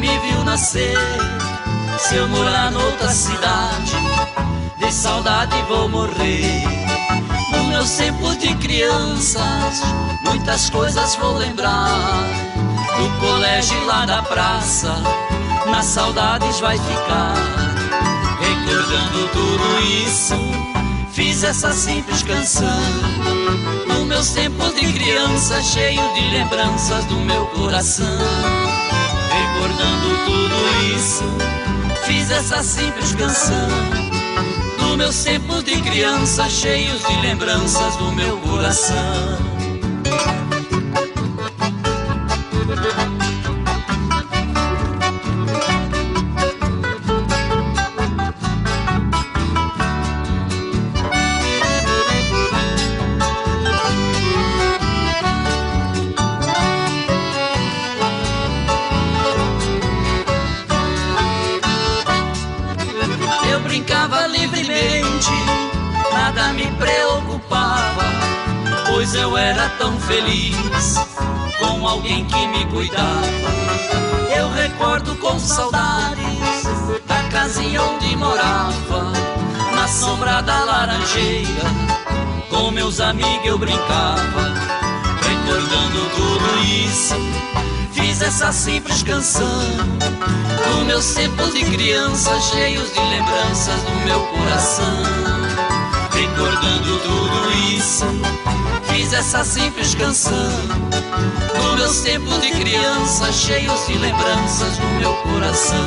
me viu nascer. Se eu morar noutra cidade, de saudade vou morrer. Nos meus tempos de crianças, muitas coisas vou lembrar. Do colégio lá da praça, nas saudades vai ficar. Recordando tudo isso, fiz essa simples canção. Nos meus tempos de criança, cheio de lembranças do meu coração. Recordando tudo isso, fiz essa simples canção. Nos meus tempos de criança, cheios de lembranças do meu coração. Brincava livremente, nada me preocupava, pois eu era tão feliz com alguém que me cuidava. Eu recordo com saudades da casinha onde morava, na sombra da laranjeira, com meus amigos eu brincava. Recordando tudo isso, fiz essa simples canção. Nos meus tempos de criança, cheios de lembranças do meu coração. Recordando tudo isso, fiz essa simples canção. Nos meus tempos de criança, cheios de lembranças do meu coração.